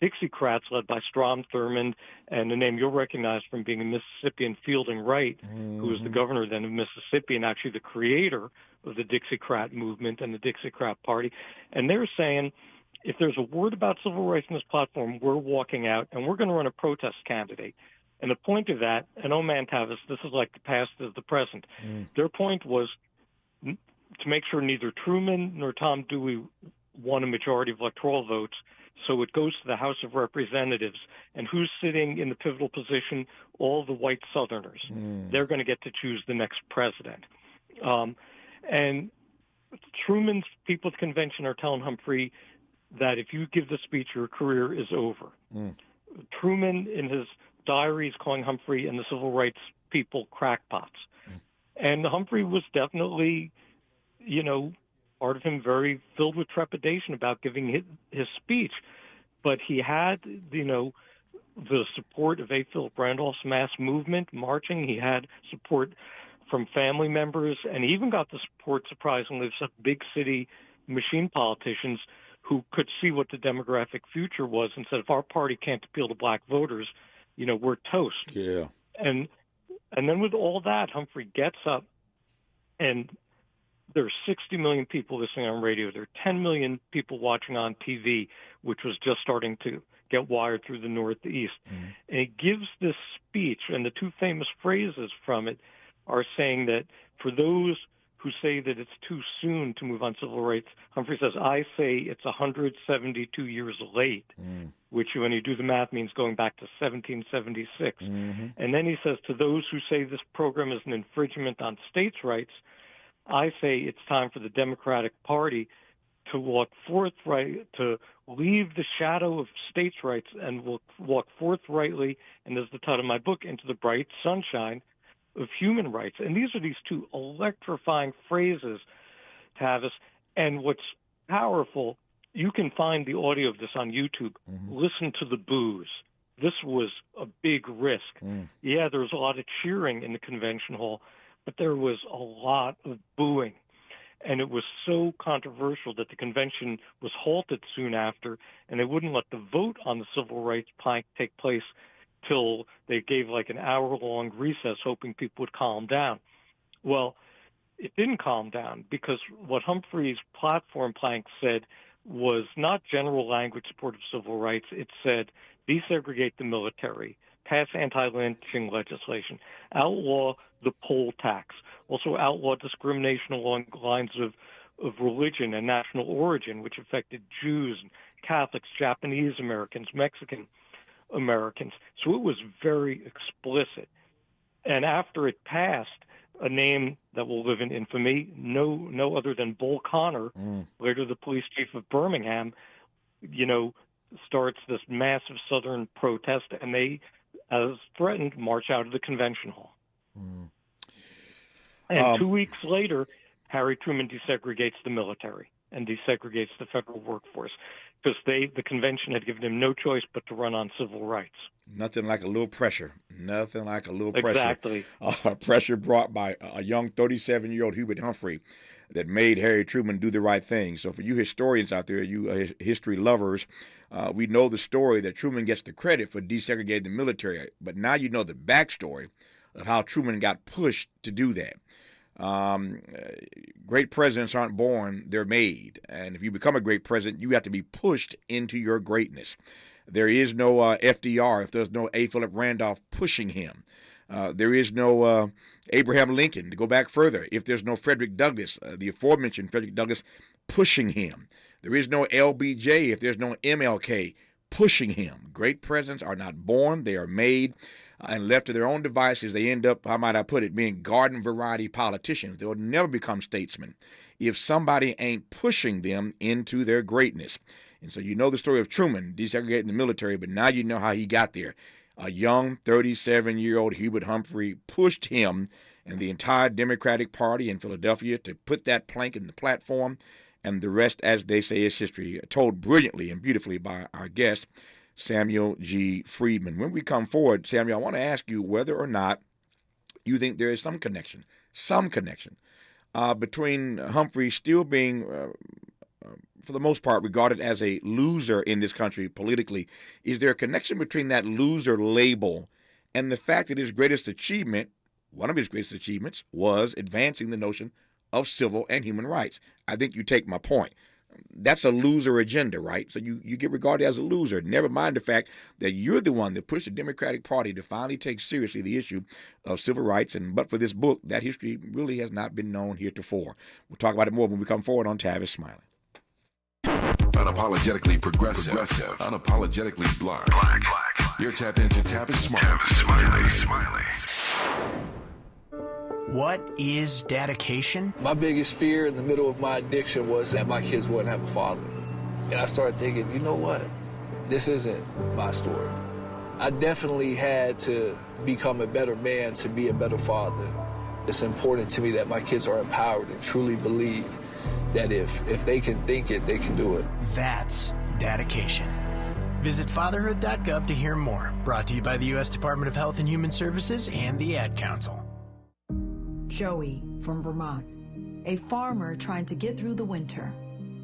Dixiecrats led by Strom Thurmond, and a name you'll recognize from being a Mississippian, Fielding Wright, who was the governor then of Mississippi and actually the creator of the Dixiecrat movement and the Dixiecrat Party. And they're saying, if there's a word about civil rights in this platform, we're walking out and we're going to run a protest candidate. And the point of that, and oh man, Tavis, this is like the past is the present. Their point was to make sure neither Truman nor Tom Dewey won a majority of electoral votes, so it goes to the House of Representatives. And who's sitting in the pivotal position? All the white Southerners. They're going to get to choose the next president. And Truman's People's Convention are telling Humphrey that if you give the speech, your career is over. Truman, in his diary, is calling Humphrey and the civil rights people crackpots. And Humphrey was definitely, part of him very filled with trepidation about giving his speech. But he had, the support of A. Philip Randolph's mass movement marching. He had support from family members, and he even got the support, surprisingly, of some big city machine politicians who could see what the demographic future was and said, if our party can't appeal to black voters, we're toast. Yeah. And then with all that, Humphrey gets up, and there are 60 million people listening on radio. There are 10 million people watching on TV, which was just starting to get wired through the Northeast. And he gives this speech, and the two famous phrases from it are saying that for those who say that it's too soon to move on civil rights, Humphrey says, I say it's 172 years late, which when you do the math means going back to 1776. And then he says, to those who say this program is an infringement on states' rights, I say it's time for the Democratic Party to walk to leave the shadow of states' rights and walk forthrightly, and as the title of my book, into the bright sunshine of human rights. And these are these two electrifying phrases, Tavis. And what's powerful, you can find the audio of this on YouTube. Listen to the boos. This was a big risk. Yeah, there was a lot of cheering in the convention hall, but there was a lot of booing. And it was so controversial that the convention was halted soon after, and they wouldn't let the vote on the civil rights plank take place till they gave like an hour-long recess, hoping people would calm down. Well, it didn't calm down, because what Humphrey's platform plank said was not general language support of civil rights. It said desegregate the military, pass anti-lynching legislation, outlaw the poll tax, also outlaw discrimination along the lines of religion and national origin, which affected Jews, Catholics, Japanese Americans, Mexican Americans. So it was very explicit. And after it passed, a name that will live in infamy, no other than Bull Connor, later the police chief of Birmingham, starts this massive Southern protest, and they, as threatened, march out of the convention hall. And 2 weeks later, Harry Truman desegregates the military and desegregates the federal workforce, because the convention had given him no choice but to run on civil rights. Nothing like a little pressure. Nothing like a little pressure. Exactly. Pressure brought by a young 37-year-old Hubert Humphrey that made Harry Truman do the right thing. So for you historians out there, you history lovers, we know the story that Truman gets the credit for desegregating the military. But now you know the backstory of how Truman got pushed to do that. Great presidents aren't born, they're made. And if you become a great president, you have to be pushed into your greatness. There is no FDR if there's no A. Philip Randolph pushing him. There is no Abraham Lincoln, to go back further, if there's no Frederick Douglass, the aforementioned Frederick Douglass, pushing him. There is no LBJ if there's no MLK pushing him. Great presidents are not born, they are made. and left to their own devices, they end up, how might I put it, being garden variety politicians. They'll never become statesmen if somebody ain't pushing them into their greatness. And so you know the story of Truman desegregating the military, but now you know how he got there. A young 37-year-old Hubert Humphrey pushed him and the entire Democratic Party in Philadelphia to put that plank in the platform, and the rest, as they say, is history, told brilliantly and beautifully by our guest, Samuel G. Freedman. When we come forward, Samuel, I want to ask you whether or not you think there is some connection between Humphrey still being, for the most part, regarded as a loser in this country politically. Is there a connection between that loser label and the fact that his greatest achievement, one of his greatest achievements, was advancing the notion of civil and human rights? I think you take my point. That's a loser agenda, right? So you get regarded as a loser. Never mind the fact that you're the one that pushed the Democratic Party to finally take seriously the issue of civil rights. And but for this book, that history really has not been known heretofore. We'll talk about it more when we come forward on Tavis Smiley. Unapologetically progressive. Unapologetically black. You're tapped into Tavis Smiley. What is dedication? My biggest fear in the middle of my addiction was that my kids wouldn't have a father. And I started thinking, you know what? This isn't my story. I definitely had to become a better man to be a better father. It's important to me that my kids are empowered and truly believe that if they can think it, they can do it. That's dedication. Visit fatherhood.gov to hear more. Brought to you by the U.S. Department of Health and Human Services and the Ad Council. Joey from Vermont, a farmer trying to get through the winter.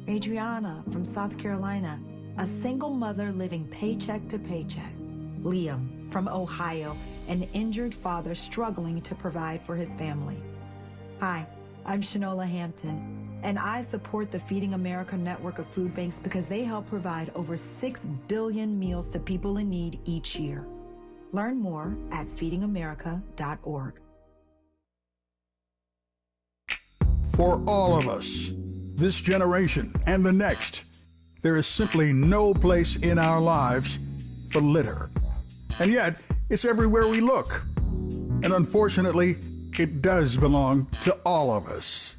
Adriana from South Carolina, a single mother living paycheck to paycheck. Liam from Ohio, an injured father struggling to provide for his family. Hi, I'm Shanola Hampton, and I support the Feeding America network of food banks because they help provide over 6 billion meals to people in need each year. Learn more at feedingamerica.org. For all of us, this generation and the next, there is simply no place in our lives for litter. And yet, it's everywhere we look. And unfortunately, it does belong to all of us.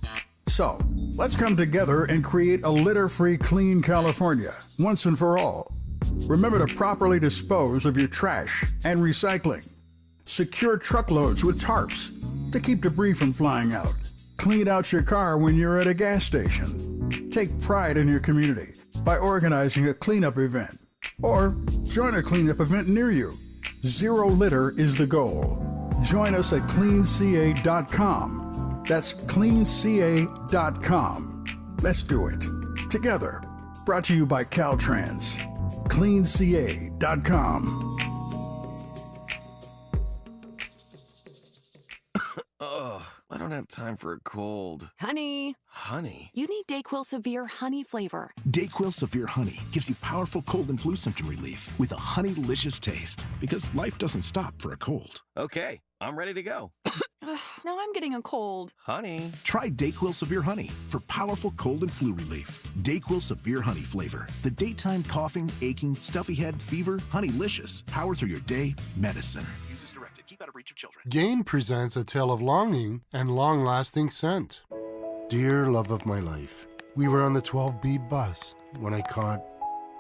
So, let's come together and create a litter-free, clean California, once and for all. Remember to properly dispose of your trash and recycling. Secure truckloads with tarps to keep debris from flying out. Clean out your car when you're at a gas station. Take pride in your community by organizing a cleanup event. Or join a cleanup event near you. Zero litter is the goal. Join us at cleanca.com. That's cleanca.com. Let's do it together. Brought to you by Caltrans. cleanca.com. Ugh, I don't have time for a cold. Honey. Honey? You need DayQuil Severe Honey flavor. DayQuil Severe Honey gives you powerful cold and flu symptom relief with a honey-licious taste. Because life doesn't stop for a cold. Okay, I'm ready to go. Now I'm getting a cold. Honey. Try DayQuil Severe Honey for powerful cold and flu relief. DayQuil Severe Honey flavor. The daytime coughing, aching, stuffy head, fever, honey-licious. Power through your day, medicine. Use as directed. Keep out of reach of children. Gain presents a tale of longing and long-lasting scent. Dear love of my life, we were on the 12B bus when I caught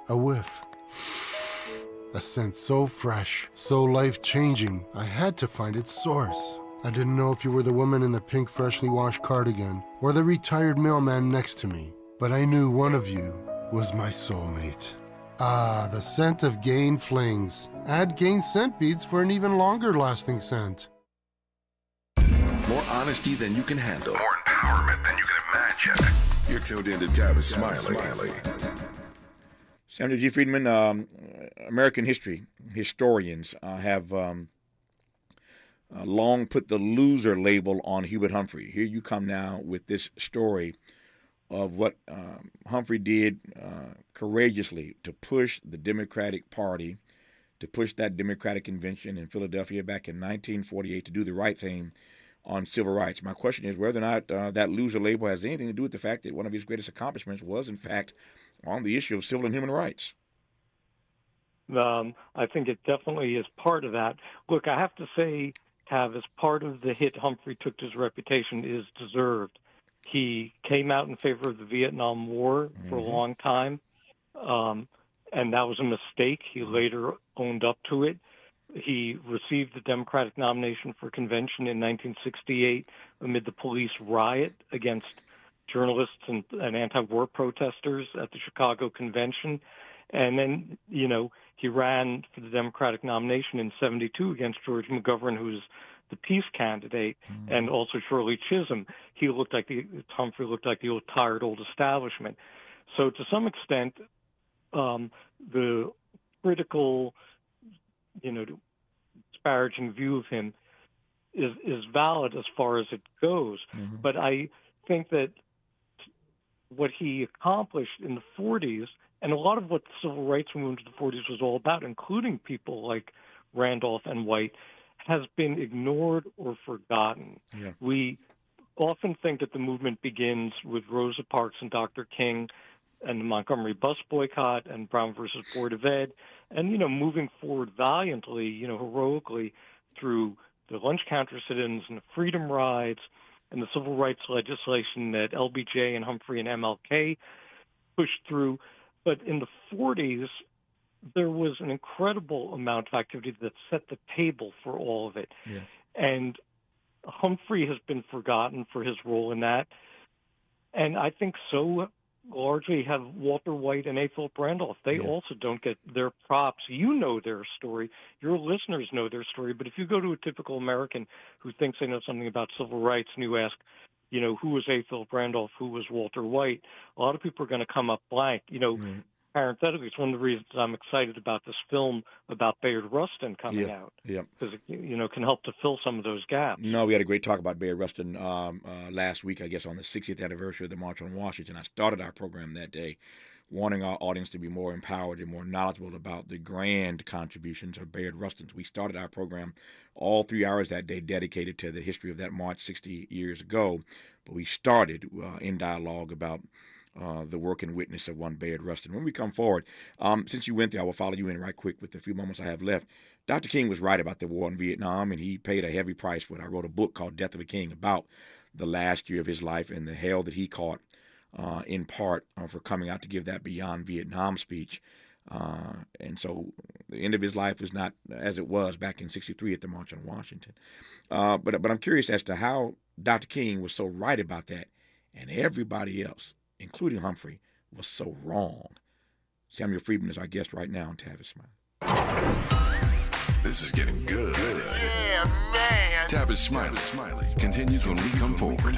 a whiff. A scent so fresh, so life-changing, I had to find its source. I didn't know if you were the woman in the pink freshly washed cardigan or the retired mailman next to me, but I knew one of you was my soulmate. Ah, the scent of Gain Flings. Add Gain scent beads for an even longer lasting scent. More honesty than you can handle. More empowerment than you can imagine. You're tuned in to Tavis Smiley. Samuel G. Freedman, American history historians have long put the loser label on Hubert Humphrey. Here you come now with this story of what Humphrey did courageously to push the Democratic Party, to push that Democratic convention in Philadelphia back in 1948 to do the right thing on civil rights. My question is whether or not that loser label has anything to do with the fact that one of his greatest accomplishments was, in fact, on the issue of civil and human rights. I think it definitely is part of that. Look, I have to say, Tavis, part of the hit Humphrey took to his reputation is deserved. He came out in favor of the Vietnam War for a long time, and that was a mistake. He later owned up to it. He received the Democratic nomination for convention in 1968 amid the police riot against journalists and anti-war protesters at the Chicago Convention. And then, he ran for the Democratic nomination in 72 against George McGovern, who was the peace candidate, and also Shirley Chisholm. Humphrey looked like the old, tired old establishment. So to some extent, the critical, disparaging view of him is valid as far as it goes. But I think that what he accomplished in the 40s, and a lot of what the civil rights movement of the 40s was all about, including people like Randolph and White, has been ignored or forgotten. Yeah. We often think that the movement begins with Rosa Parks and Dr. King and the Montgomery bus boycott and Brown versus Board of Ed, and, moving forward valiantly, heroically through the lunch counter sit-ins and the freedom rides and the civil rights legislation that LBJ and Humphrey and MLK pushed through. But in the 40s, there was an incredible amount of activity that set the table for all of it. Yeah. And Humphrey has been forgotten for his role in that. And I think so largely have Walter White and A. Philip Randolph. They also don't get their props. You know their story. Your listeners know their story. But if you go to a typical American who thinks they know something about civil rights and you ask, who was A. Philip Randolph, who was Walter White, a lot of people are going to come up blank. Parenthetically, it's one of the reasons I'm excited about this film about Bayard Rustin coming out. Yeah. Because it, can help to fill some of those gaps. No, we had a great talk about Bayard Rustin last week, I guess, on the 60th anniversary of the March on Washington. I started our program that day wanting our audience to be more empowered and more knowledgeable about the grand contributions of Bayard Rustin. We started our program all 3 hours that day dedicated to the history of that march 60 years ago. But we started in dialogue about the work and witness of one Bayard Rustin. When we come forward, since you went there, I will follow you in right quick with the few moments I have left. Dr. King was right about the war in Vietnam, and he paid a heavy price for it. I wrote a book called Death of a King about the last year of his life and the hell that he caught, in part for coming out to give that Beyond Vietnam speech. And so the end of his life was not as it was back in '63 at the March on Washington. But I'm curious as to how Dr. King was so right about that, and everybody else, including Humphrey, was so wrong. Samuel Freedman is our guest right now on Tavis Smiley. This is getting good. Yeah, man. Tavis Smiley continues when we come forward.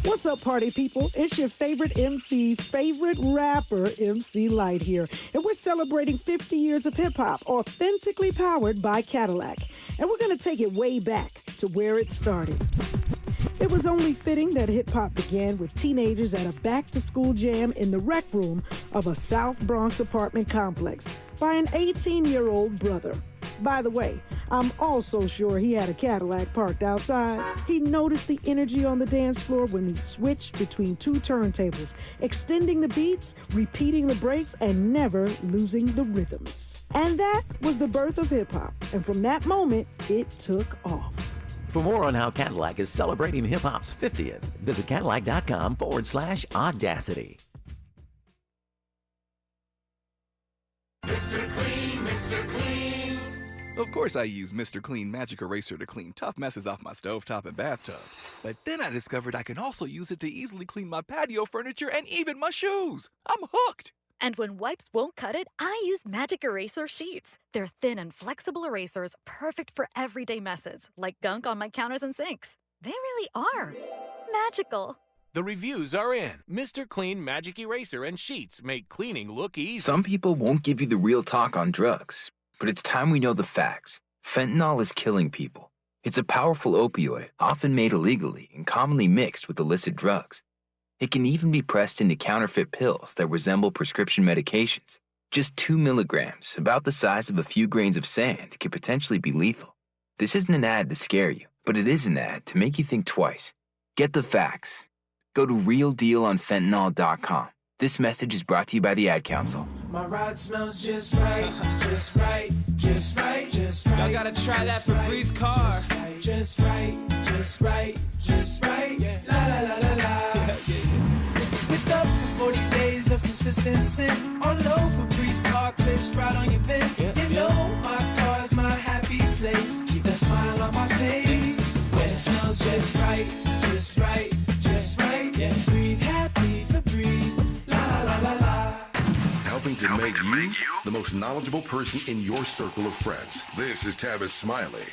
What's up, party people? It's your favorite MC's favorite rapper, MC Light here. And we're celebrating 50 years of hip-hop, authentically powered by Cadillac. And we're going to take it way back to where it started. It was only fitting that hip-hop began with teenagers at a back-to-school jam in the rec room of a South Bronx apartment complex by an 18-year-old brother. By the way, I'm also sure he had a Cadillac parked outside. He noticed the energy on the dance floor when he switched between two turntables, extending the beats, repeating the breaks, and never losing the rhythms. And that was the birth of hip-hop. And from that moment, it took off. For more on how Cadillac is celebrating hip-hop's 50th, visit Cadillac.com/audacity. Mr. Clean, Mr. Clean. Of course I use Mr. Clean Magic Eraser to clean tough messes off my stovetop and bathtub. But then I discovered I can also use it to easily clean my patio furniture and even my shoes. I'm hooked. And when wipes won't cut it, I use Magic Eraser Sheets. They're thin and flexible erasers, perfect for everyday messes, like gunk on my counters and sinks. They really are magical. The reviews are in. Mr. Clean Magic Eraser and Sheets make cleaning look easy. Some people won't give you the real talk on drugs, but it's time we know the facts. Fentanyl is killing people. It's a powerful opioid, often made illegally and commonly mixed with illicit drugs. It can even be pressed into counterfeit pills that resemble prescription medications. Just 2 milligrams, about the size of a few grains of sand, can potentially be lethal. This isn't an ad to scare you, but it is an ad to make you think twice. Get the facts. Go to realdealonfentanyl.com. This message is brought to you by the Ad Council. My ride smells just right, just right, just right, just right. Y'all gotta try that Febreze car. Just right, just right, just right. Yeah. La la la la la. With up to 40 days of consistency, all over Febreze car clips right on your vent. You know my car's my happy place. Keep that smile on my face when it smells just right, just right, just right. Yeah. Breathe happy Febreze. Helping to make you the most knowledgeable person in your circle of friends. This is Tavis Smiley.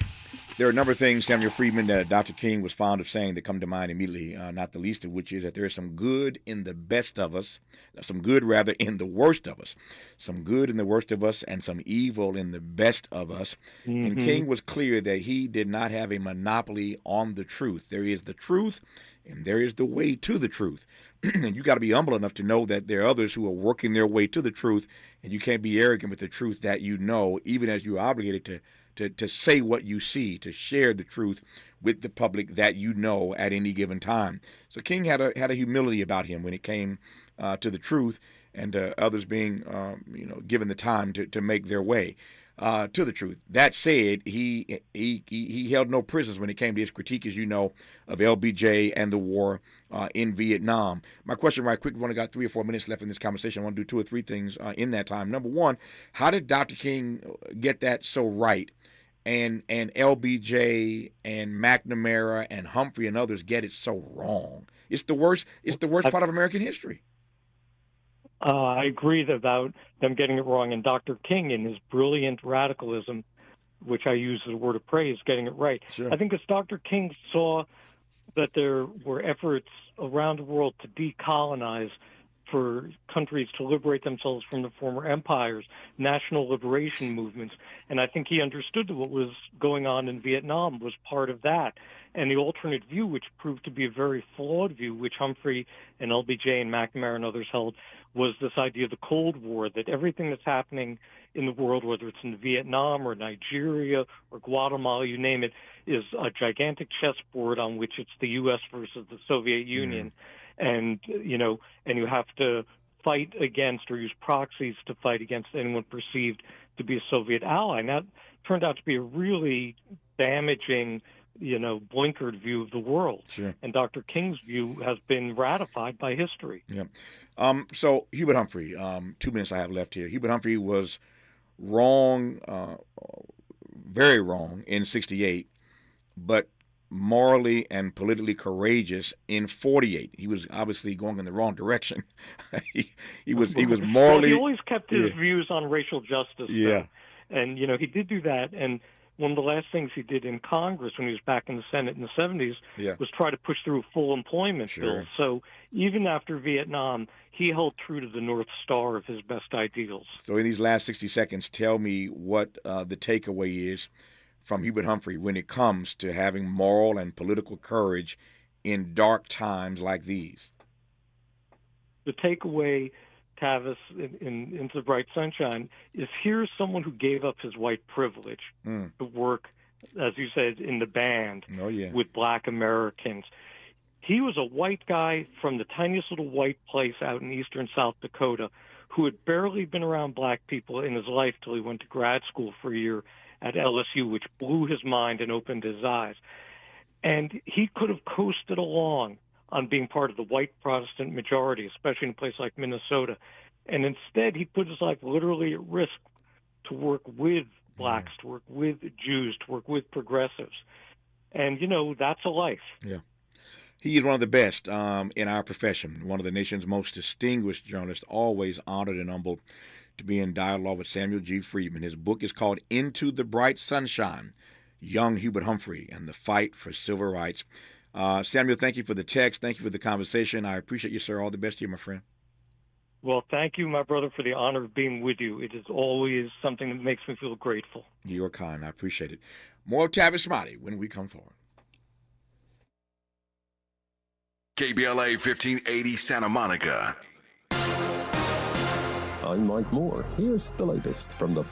There are a number of things, Samuel Freedman, that Dr. King was fond of saying that come to mind immediately, not the least of which is that there is some good in the best of us, some good, rather, in the worst of us, some good in the worst of us, and some evil in the best of us. Mm-hmm. And King was clear that he did not have a monopoly on the truth. There is the truth, and there is the way to the truth. And you got to be humble enough to know that there are others who are working their way to the truth, and you can't be arrogant with the truth that you know, even as you're obligated to say what you see, to share the truth with the public that you know at any given time. So King had a humility about him when it came to the truth, and others being given the time to make their way to the truth. That said, he held no prisoners when it came to his critique, as you know, of LBJ and the war in Vietnam. My question right quick, we've only got 3 or 4 minutes left in this conversation. I want to do 2 or 3 things in that time. Number one, how did Dr. King get that so right? And LBJ and McNamara and Humphrey and others get it so wrong. It's the worst part of American history. I agree about them getting it wrong. And Dr. King, in his brilliant radicalism, which I use as a word of praise, getting it right. Sure. I think as Dr. King saw that there were efforts around the world to decolonize, for countries to liberate themselves from the former empires, national liberation movements. And I think he understood that what was going on in Vietnam was part of that. And the alternate view, which proved to be a very flawed view, which Humphrey and LBJ and McNamara and others held, was this idea of the Cold War, that everything that's happening in the world, whether it's in Vietnam or Nigeria or Guatemala, you name it, is a gigantic chessboard on which it's the U.S. versus the Soviet Union. And, and you have to fight against or use proxies to fight against anyone perceived to be a Soviet ally. And that turned out to be a really damaging, blinkered view of the world. Sure. And Dr. King's view has been ratified by history. Yeah. So Hubert Humphrey, 2 minutes I have left here. Hubert Humphrey was wrong, very wrong in 1968, but morally and politically courageous in 1948. He was obviously going in the wrong direction. he was morally. Well, he always kept his views on racial justice. Yeah. Though. And he did do that. And one of the last things he did in Congress when he was back in the Senate in the 70s was try to push through a full employment bill. So even after Vietnam, he held true to the North Star of his best ideals. So in these last 60 seconds, tell me what the takeaway is from Hubert Humphrey when it comes to having moral and political courage in dark times like these. The takeaway, Tavis, in Into the Bright Sunshine, is here's someone who gave up his white privilege to work, as you said, in the band with black Americans. He was a white guy from the tiniest little white place out in eastern South Dakota who had barely been around black people in his life till he went to grad school for a year at LSU, which blew his mind and opened his eyes. And he could have coasted along on being part of the white Protestant majority, especially in a place like Minnesota. And instead, he put his life literally at risk to work with blacks, to work with Jews, to work with progressives. And, that's a life. Yeah. He is one of the best in our profession, one of the nation's most distinguished journalists, always honored and humbled to be in dialogue with Samuel G. Freedman. His book is called Into the Bright Sunshine, Young Hubert Humphrey and the Fight for Civil Rights. Samuel, thank you for the text. Thank you for the conversation. I appreciate you, sir. All the best to you, my friend. Well, thank you, my brother, for the honor of being with you. It is always something that makes me feel grateful. You're kind. I appreciate it. More of Tavis Smiley when we come forward. KBLA 1580 Santa Monica. I'm Mike Moore. Here's the latest from the